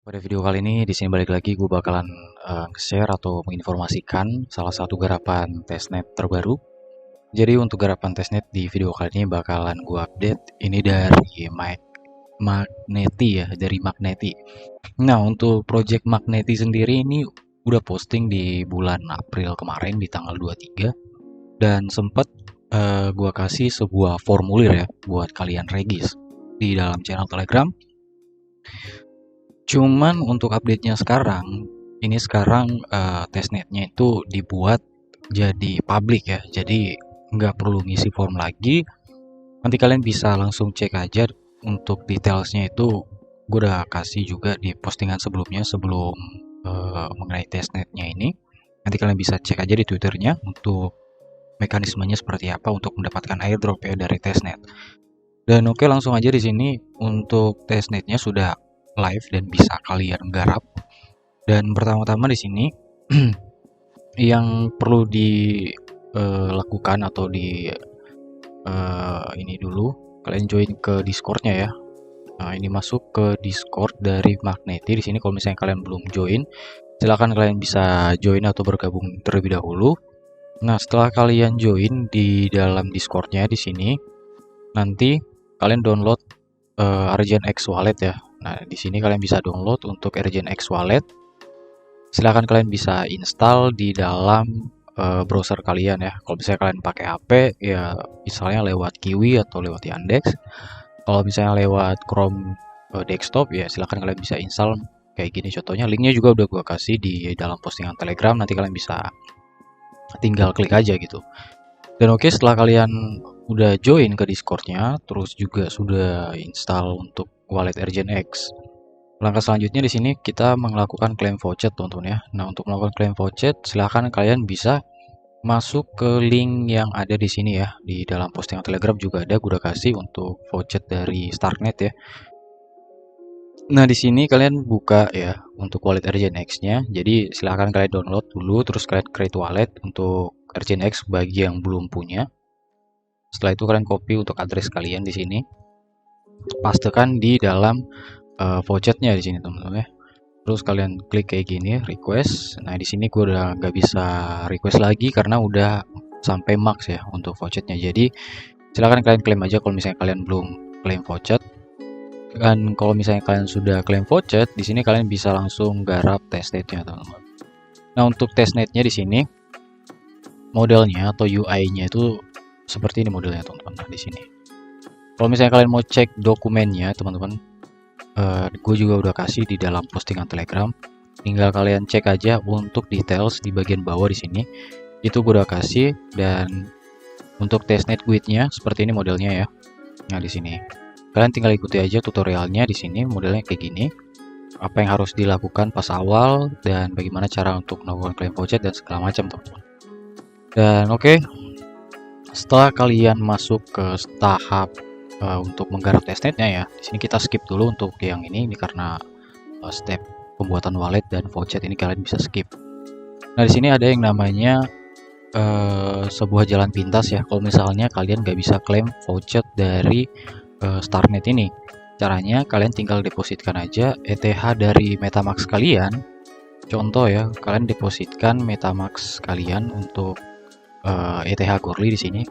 Pada video kali ini di sini balik lagi gue bakalan share atau menginformasikan salah satu garapan testnet terbaru. Jadi untuk garapan testnet di video kali ini bakalan gue update ini dari Magneti ya, dari Magneti. Nah, untuk project Magneti sendiri ini udah posting di bulan April kemarin di tanggal 23 dan sempat gue kasih sebuah formulir ya buat kalian regis di dalam channel Telegram. Cuman untuk update-nya sekarang, ini sekarang testnet-nya itu dibuat jadi public ya. Jadi nggak perlu ngisi form lagi. Nanti kalian bisa langsung cek aja untuk detailsnya itu. Gue udah kasih juga di postingan sebelumnya sebelum mengenai testnet-nya ini. Nanti kalian bisa cek aja di Twitternya untuk mekanismenya seperti apa untuk mendapatkan airdrop ya dari testnet. Dan oke, langsung aja di sini untuk testnetnya sudah live dan bisa kalian garap. Dan pertama-tama di sini yang perlu dilakukan atau ini dulu kalian join ke Discord-nya ya. Nah, ini masuk ke Discord dari Magneti. Di sini kalau misalnya kalian belum join, silakan kalian bisa join atau bergabung terlebih dahulu. Nah, setelah kalian join di dalam Discord-nya di sini, nanti kalian download Argent X Wallet ya. Nah, di sini kalian bisa download untuk Argent X Wallet. Silahkan kalian bisa install di dalam browser kalian ya. Kalau misalnya kalian pakai HP ya misalnya lewat Kiwi atau lewat Yandex. Kalau misalnya lewat Chrome desktop ya silahkan kalian bisa install kayak gini contohnya. Linknya juga udah gue kasih di dalam postingan Telegram. Nanti kalian bisa tinggal klik aja gitu. Dan oke, setelah kalian udah join ke Discord-nya, terus juga sudah install untuk wallet Argent X. Langkah selanjutnya di sini kita melakukan claim voucher, teman-teman ya. Nah, untuk melakukan claim voucher, silahkan kalian bisa masuk ke link yang ada di sini ya. Di dalam postingan Telegram juga ada, gue udah kasih untuk voucher dari Starknet ya. Nah, di sini kalian buka ya untuk wallet Argent X-nya. Jadi silahkan kalian download dulu, terus kalian create wallet untuk Argent X bagi yang belum punya. Setelah itu kalian copy untuk address kalian di sini, pastekan di dalam vouchernya di sini teman-teman ya. Terus kalian klik kayak gini request. Nah di sini gue udah nggak bisa request lagi karena udah sampai max ya untuk vouchernya. Jadi silahkan kalian klaim aja kalau misalnya kalian belum klaim voucher. Dan kalau misalnya kalian sudah klaim voucher, di sini kalian bisa langsung garap testnetnya teman-teman. Nah untuk testnetnya di sini modelnya atau UI-nya itu seperti ini modelnya teman-teman. Nah di sini kalau misalnya kalian mau cek dokumennya teman-teman, gue juga udah kasih di dalam postingan Telegram. Tinggal kalian cek aja untuk details di bagian bawah di sini. Itu gue udah kasih. Dan untuk testnet guide-nya seperti ini modelnya ya. Nah di sini kalian tinggal ikuti aja tutorialnya di sini modelnya kayak gini. Apa yang harus dilakukan pas awal dan bagaimana cara untuk melakukan claim voucher dan segala macam teman-teman. Dan oke, setelah kalian masuk ke tahap untuk menggarap testnetnya ya, di sini kita skip dulu untuk yang ini karena step pembuatan wallet dan voucher ini kalian bisa skip. Nah di sini ada yang namanya sebuah jalan pintas ya. Kalau misalnya kalian nggak bisa klaim voucher dari Starknet ini, caranya kalian tinggal depositkan aja ETH dari MetaMask kalian. Contoh ya, kalian depositkan MetaMask kalian untuk ETH Gorli di sini.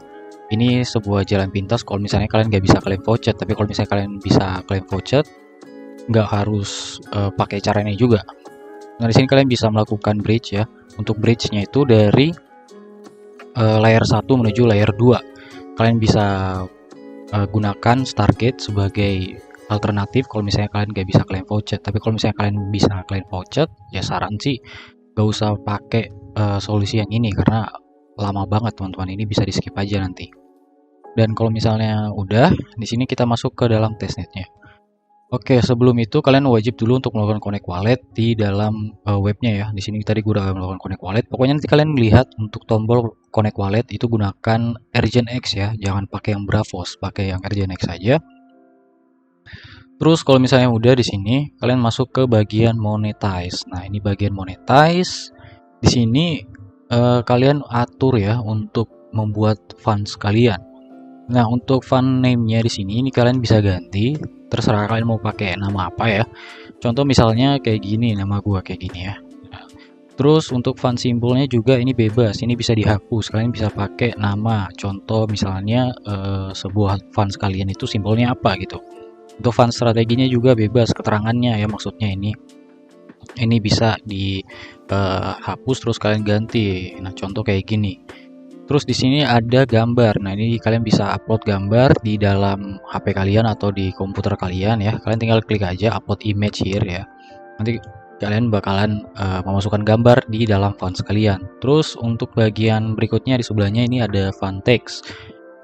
Ini sebuah jalan pintas kalau misalnya kalian nggak bisa klaim voucher, tapi kalau misalnya kalian bisa klaim voucher, nggak harus pakai cara ini juga. Nah di sini kalian bisa melakukan bridge ya. Untuk bridge-nya itu dari layer 1 menuju layer 2. Kalian bisa gunakan Stargate sebagai alternatif kalau misalnya kalian nggak bisa klaim voucher. Tapi kalau misalnya kalian bisa klaim voucher, ya saran sih nggak usah pakai solusi yang ini karena lama banget teman-teman. Ini bisa di skip aja nanti. Dan kalau misalnya udah, di sini kita masuk ke dalam testnetnya. Oke, sebelum itu kalian wajib dulu untuk melakukan connect wallet di dalam webnya ya. Di sini tadi gue udah melakukan connect wallet. Pokoknya nanti kalian melihat untuk tombol connect wallet itu gunakan Argent X ya. Jangan pakai yang Bravos, pakai yang Argent X saja. Terus kalau misalnya udah di sini, kalian masuk ke bagian monetize. Nah, ini bagian monetize. Di sini kalian atur ya untuk membuat funds kalian. Nah, untuk fund name-nya di sini ini kalian bisa ganti, terserah kalian mau pakai nama apa ya. Contoh misalnya kayak gini, nama gua kayak gini ya. Terus untuk font simbolnya juga ini bebas, ini bisa dihapus. Kalian bisa pakai nama. Contoh misalnya sebuah font kalian itu simbolnya apa gitu. Untuk font strateginya juga bebas keterangannya ya, maksudnya ini bisa dihapus terus kalian ganti. Nah, contoh kayak gini. Terus di sini ada gambar. Nah, ini kalian bisa upload gambar di dalam HP kalian atau di komputer kalian ya. Kalian tinggal klik aja upload image here ya. Nanti kalian bakalan memasukkan gambar di dalam font kalian. Terus untuk bagian berikutnya di sebelahnya ini ada font text.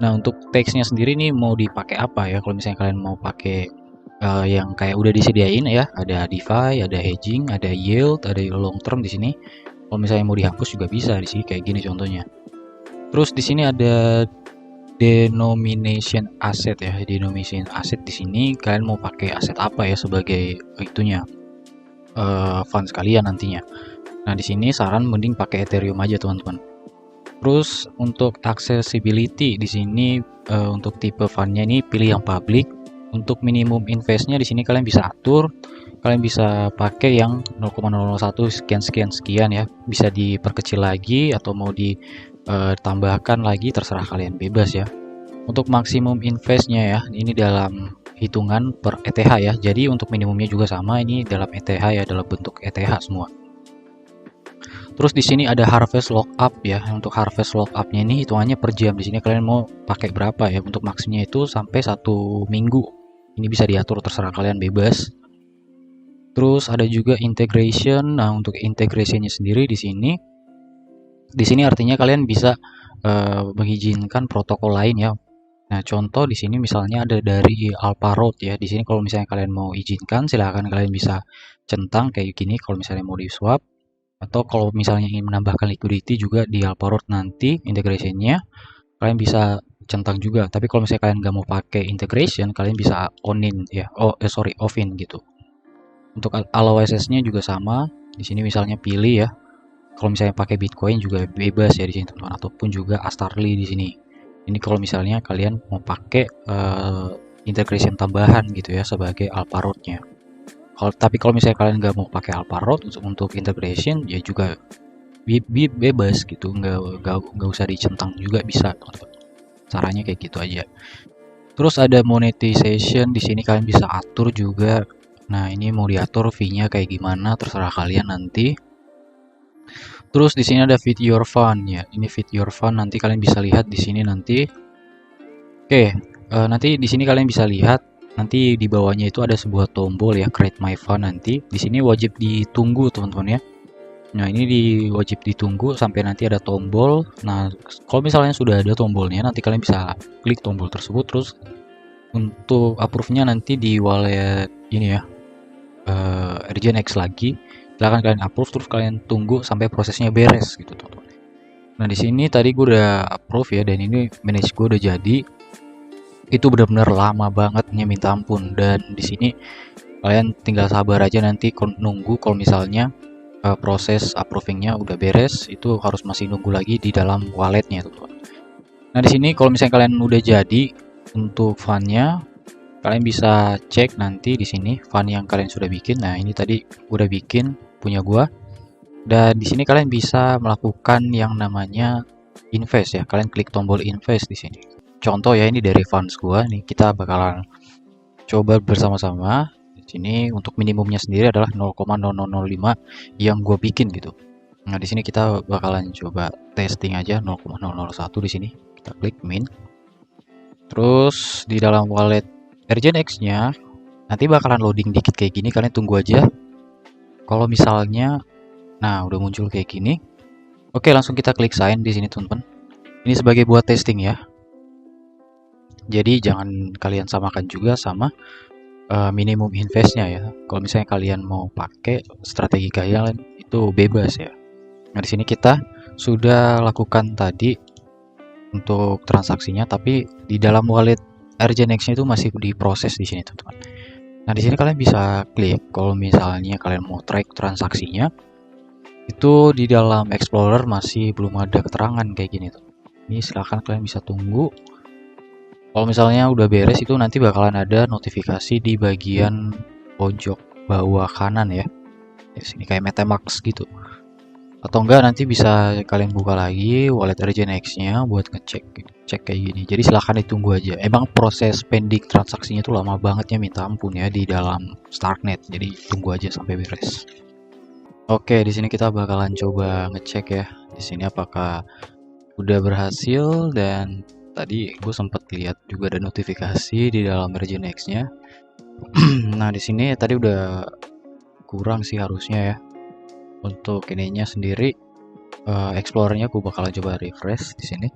Nah, untuk teksnya sendiri nih mau dipakai apa ya? Kalau misalnya kalian mau pakai yang kayak udah disediain ya, ada DeFi, ada hedging, ada yield, ada long term di sini. Kalau misalnya mau dihapus juga bisa di sini kayak gini contohnya. Terus di sini ada denomination asset ya. Denomination asset di sini kalian mau pakai aset apa ya sebagai itunya funds kalian nantinya. Nah, di sini saran mending pakai Ethereum aja teman-teman. Terus untuk accessibility di sini untuk tipe fundnya ini pilih yang public. Untuk minimum investnya di sini kalian bisa atur. Kalian bisa pakai yang 0,001 sekian ya. Bisa diperkecil lagi atau mau ditambahkan lagi, terserah kalian, bebas ya. Untuk maksimum investnya ya, ini dalam hitungan per ETH ya. Jadi untuk minimumnya juga sama, ini dalam ETH ya, dalam bentuk ETH semua. Terus di sini ada harvest lockup ya. Untuk harvest lockupnya ini hitungannya per jam. Di sini kalian mau pakai berapa ya? Untuk maksimnya itu sampai 1 minggu. Ini bisa diatur, terserah kalian, bebas. Terus ada juga integration. Nah, untuk integrationnya sendiri di sini artinya kalian bisa mengizinkan protokol lain ya. Nah, contoh di sini misalnya ada dari Alparot ya. Di sini kalau misalnya kalian mau izinkan, silahkan kalian bisa centang kayak gini kalau misalnya mau di swap. Atau kalau misalnya ingin menambahkan liquidity juga di Alparot nanti integrationnya, kalian bisa centang juga. Tapi kalau misalnya kalian nggak mau pakai integration, kalian bisa on-in ya. Off-in gitu. Untuk allow access-nya juga sama. Di sini misalnya pilih ya. Kalau misalnya pakai Bitcoin juga bebas ya di sini teman-teman, ataupun juga Astarly di sini. Ini kalau misalnya kalian mau pakai integration tambahan gitu ya sebagai Alparotnya. Tapi kalau misalnya kalian nggak mau pakai Alparot untuk integration ya juga bebas gitu, nggak usah dicentang juga bisa teman-teman. Caranya kayak gitu aja. Terus ada monetization di sini kalian bisa atur juga. Nah, ini mau diatur fee-nya kayak gimana terserah kalian nanti. Terus di sini ada fit your fund ya. Ini fit your fund nanti kalian bisa lihat di sini nanti. Oke, nanti di sini kalian bisa lihat nanti di bawahnya itu ada sebuah tombol ya, create my fund nanti. Di sini wajib ditunggu teman-teman ya. Nah, ini wajib ditunggu sampai nanti ada tombol. Nah, kalau misalnya sudah ada tombolnya, nanti kalian bisa klik tombol tersebut. Terus untuk approve-nya nanti di wallet ini ya, RGNX lagi. Silahkan kalian approve, terus kalian tunggu sampai prosesnya beres gitu teman-teman. Nah, di sini tadi gue udah approve ya, dan ini manage gue udah jadi. Itu benar-benar lama banget, minta ampun. Dan di sini kalian tinggal sabar aja nanti nunggu kalau misalnya proses approvingnya udah beres, itu harus masih nunggu lagi di dalam walletnya teman-teman. Nah, di sini kalau misalnya kalian udah jadi untuk fundnya, kalian bisa cek nanti di sini fund yang kalian sudah bikin. Nah, ini tadi udah bikin punya gua. Dan di sini kalian bisa melakukan yang namanya invest ya. Kalian klik tombol invest di sini. Contoh ya, ini dari funds gua nih, kita bakalan coba bersama-sama. Di sini untuk minimumnya sendiri adalah 0,0005 yang gua bikin gitu. Nah, di sini kita bakalan coba testing aja 0,001 di sini. Kita klik min. Terus di dalam wallet RGNX-nya nanti bakalan loading dikit kayak gini, kalian tunggu aja. Kalau misalnya nah udah muncul kayak gini. Oke, langsung kita klik sign di sini teman-teman. Ini sebagai buat testing ya. Jadi jangan kalian samakan juga sama minimum investnya ya. Kalau misalnya kalian mau pakai strategi kalian itu bebas ya. Nah, di sini kita sudah lakukan tadi untuk transaksinya, tapi di dalam wallet RGNX-nya itu masih diproses di sini teman-teman. Nah, di sini kalian bisa klik kalau misalnya kalian mau track transaksinya. Itu di dalam Explorer masih belum ada keterangan kayak gini tuh. Ini silahkan kalian bisa tunggu. Kalau misalnya udah beres itu nanti bakalan ada notifikasi di bagian pojok bawah kanan ya. Di sini kayak MetaMask gitu. Atau enggak nanti bisa kalian buka lagi wallet RJNX-nya buat cek kayak gini. Jadi silahkan ditunggu aja. Emang proses pending transaksinya tuh lama banget ya, minta ampun ya di dalam Starknet. Jadi tunggu aja sampai beres. Oke, di sini kita bakalan coba ngecek ya. Di sini apakah udah berhasil, dan tadi gue sempat lihat juga ada notifikasi di dalam RJNX-nya. Nah, di sini tadi udah kurang sih harusnya ya. Untuk ininya sendiri Explorer-nya aku bakalan coba refresh di sini.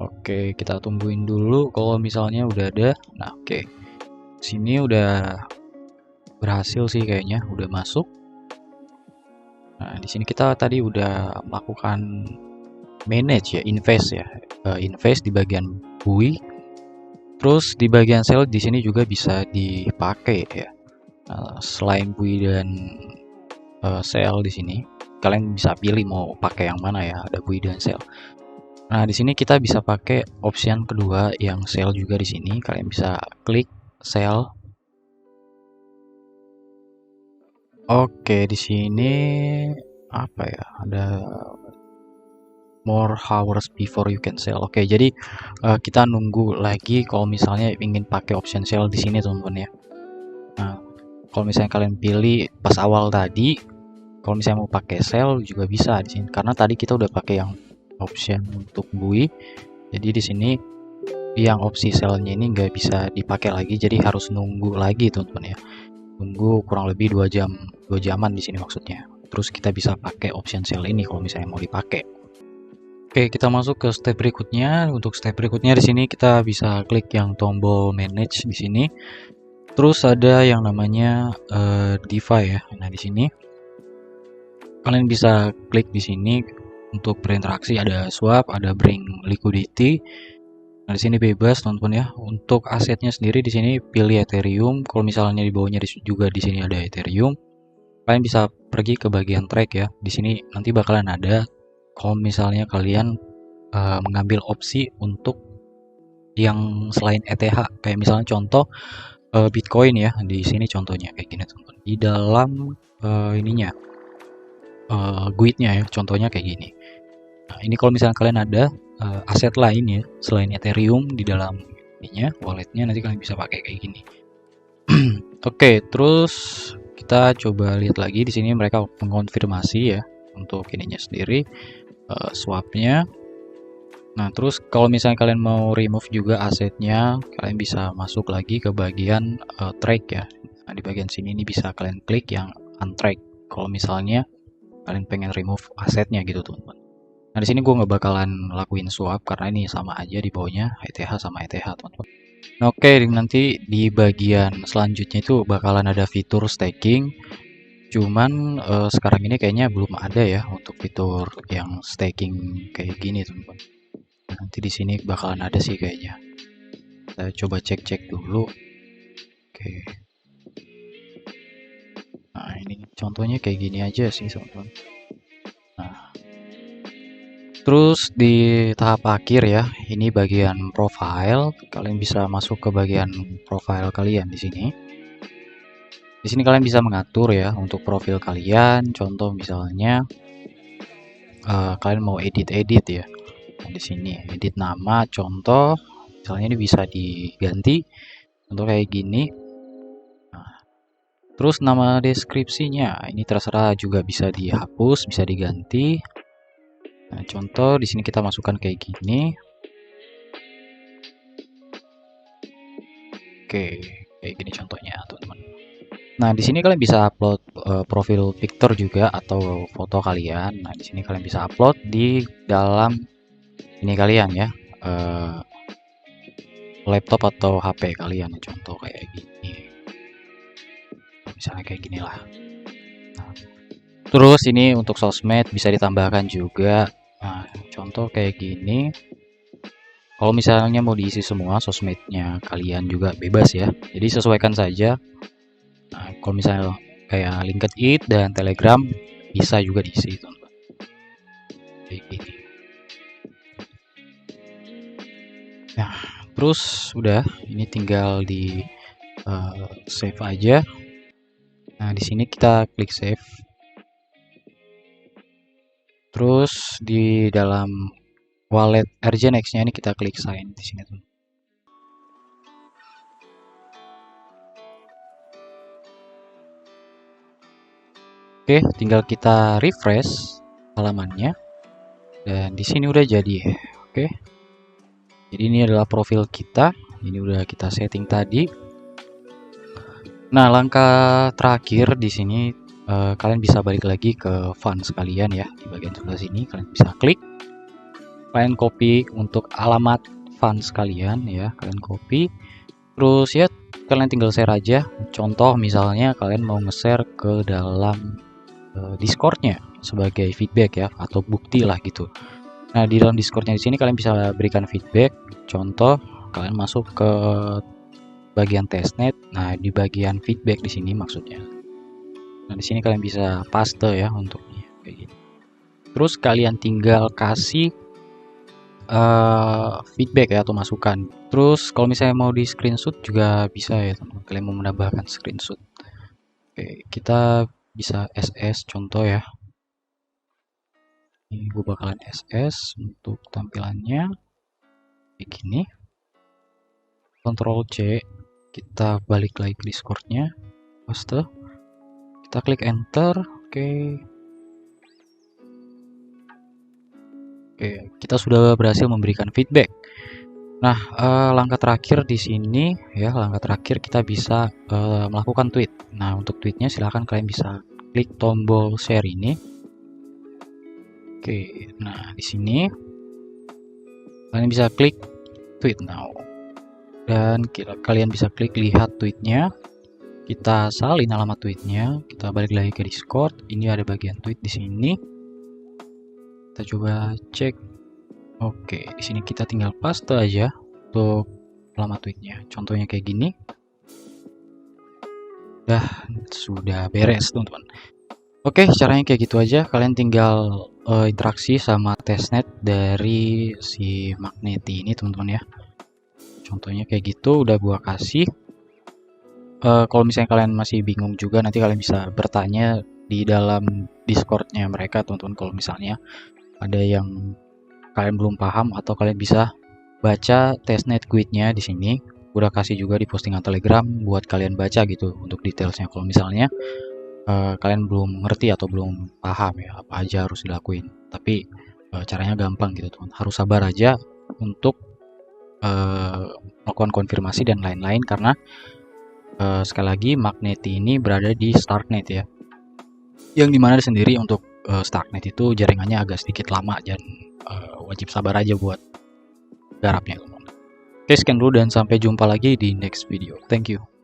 Oke, kita tungguin dulu kalau misalnya udah ada. Nah, oke. Sini udah berhasil sih kayaknya, udah masuk. Nah, di sini kita tadi udah melakukan manage ya, invest ya. Invest di bagian bui. Terus di bagian sell di sini juga bisa dipakai ya. Selain bui dan sell di sini, kalian bisa pilih mau pakai yang mana ya, ada bui dan sell. Nah, di sini kita bisa pakai option kedua yang sell juga di sini. Kalian bisa klik sell. Oke, di sini apa ya? Ada more hours before you can sell. Oke, jadi kita nunggu lagi kalau misalnya ingin pakai option sell di sini, teman-teman ya. Nah, kalau misalnya kalian pilih pas awal tadi, kalau misalnya mau pakai sell juga bisa di sini. Karena tadi kita udah pakai yang option untuk bui. Jadi di sini yang opsi sell-nya ini nggak bisa dipakai lagi, jadi harus nunggu lagi, teman-teman ya. Tunggu kurang lebih 2 jaman di sini maksudnya. Terus kita bisa pakai option sell ini kalau misalnya mau dipakai. Oke, kita masuk ke step berikutnya. Untuk step berikutnya di sini kita bisa klik yang tombol manage di sini. Terus ada yang namanya DeFi ya. Nah, di sini kalian bisa klik di sini untuk berinteraksi, ada swap, ada bring liquidity. Nah, di sini bebas, teman-teman ya. Untuk asetnya sendiri di sini pilih Ethereum. Kalau misalnya di bawahnya juga di sini ada Ethereum. Kalian bisa pergi ke bagian track ya. Di sini nanti bakalan ada kalau misalnya kalian mengambil opsi untuk yang selain ETH, kayak misalnya contoh Bitcoin ya. Di sini contohnya kayak gini, teman-teman. Di dalam ininya guide-nya ya, contohnya kayak gini. Nah, ini kalau misalnya kalian ada aset lain ya selain Ethereum di dalam ininya, walletnya, nanti kalian bisa pakai kayak gini. Oke, terus kita coba lihat lagi di sini mereka mengonfirmasi ya untuk ininya sendiri, swapnya. Nah, terus kalau misalnya kalian mau remove juga asetnya, kalian bisa masuk lagi ke bagian track ya. Nah, di bagian sini ini bisa kalian klik yang untrack kalau misalnya kalian pengen remove asetnya gitu, teman-teman. Nah, di sini gue nggak bakalan lakuin swap karena ini sama aja di bawahnya ETH sama ETH, teman-teman. Nah, oke, nanti di bagian selanjutnya itu bakalan ada fitur staking. Cuman sekarang ini kayaknya belum ada ya untuk fitur yang staking kayak gini, teman-teman. Nah, nanti di sini bakalan ada sih kayaknya. Kita coba cek-cek dulu. Oke. Nah, ini contohnya kayak gini aja sih, teman-teman. Nah, terus di tahap akhir ya, ini bagian profile. Kalian bisa masuk ke bagian profile kalian di sini. Di sini kalian bisa mengatur ya untuk profil kalian. Contoh misalnya kalian mau edit ya. Nah, di sini edit nama, contoh misalnya ini bisa diganti untuk kayak gini. Nah, terus nama deskripsinya ini terserah, juga bisa dihapus, bisa diganti. Nah, contoh di sini kita masukkan kayak gini. Oke, kayak gini contohnya, teman-teman. Nah, di sini kalian bisa upload profil picture juga atau foto kalian. Nah, di sini kalian bisa upload di dalam ini kalian ya, laptop atau HP kalian. Contoh kayak gini. Misalnya kayak gini lah. Nah, terus ini untuk sosmed bisa ditambahkan juga. Nah, contoh kayak gini. Kalau misalnya mau diisi semua sosmednya kalian juga bebas ya. Jadi sesuaikan saja. Nah, kalau misalnya kayak LinkedIn dan Telegram bisa juga diisi, teman-teman. Kayak gini. Nah, terus udah, ini tinggal di save aja. Nah, di sini kita klik save. Terus di dalam wallet RJNext-nya ini kita klik sign di sini tuh. Oke, tinggal kita refresh halamannya. Dan di sini udah jadi ya. Oke. Jadi ini adalah profil kita. Ini udah kita setting tadi. Nah, langkah terakhir di sini kalian bisa balik lagi ke funds kalian ya. Di bagian sebelah sini kalian bisa klik. Kalian copy untuk alamat funds kalian ya. Kalian copy. Terus ya kalian tinggal share aja. Contoh misalnya kalian mau nge-share ke dalam Discord-nya sebagai feedback ya, atau bukti lah gitu. Nah, di dalam Discord-nya di sini kalian bisa berikan feedback. Contoh, kalian masuk ke bagian testnet. Nah, di bagian feedback di sini maksudnya. Nah, di sini kalian bisa paste ya untuknya kayak gitu. Terus kalian tinggal kasih feedback ya atau masukan. Terus kalau misalnya mau di screenshot juga bisa ya teman-teman. Kalian mau menambahkan screenshot. Oke, kita bisa SS contoh ya. Ini gue bakalan SS untuk tampilannya kayak gini. Ctrl C, kita balik lagi ke Discord-nya, paste, kita klik enter. Oke, kita sudah berhasil memberikan feedback. Nah, langkah terakhir di sini ya, langkah terakhir kita bisa melakukan tweet. Nah, untuk tweetnya silahkan kalian bisa klik tombol share ini. Oke, nah di sini kalian bisa klik tweet now, dan kalian bisa klik lihat tweetnya. Kita salin alamat tweetnya, kita balik lagi ke Discord. Ini ada bagian tweet di sini. Kita coba cek. Oke, di sini kita tinggal paste aja untuk alamat tweetnya. Contohnya kayak gini. Sudah beres teman-teman. Oke, caranya kayak gitu aja. Kalian tinggal interaksi sama testnet dari si Magneti ini teman-teman ya. Contohnya kayak gitu udah gua kasih. Kalau misalnya kalian masih bingung juga, nanti kalian bisa bertanya di dalam Discord-nya mereka teman-teman. Kalau misalnya ada yang kalian belum paham, atau kalian bisa baca testnet guide-nya di sini. Udah kasih juga di postingan Telegram buat kalian baca gitu untuk detailsnya. Kalau misalnya kalian belum ngerti atau belum paham ya apa aja harus dilakuin, tapi caranya gampang gitu teman. Harus sabar aja untuk melakukan konfirmasi dan lain-lain, karena sekali lagi Magneti ini berada di Starknet ya, yang dimana sendiri untuk Starknet itu jaringannya agak sedikit lama, dan wajib sabar aja buat garapnya teman. Oke, sekian dulu dan sampai jumpa lagi di next video. Thank you.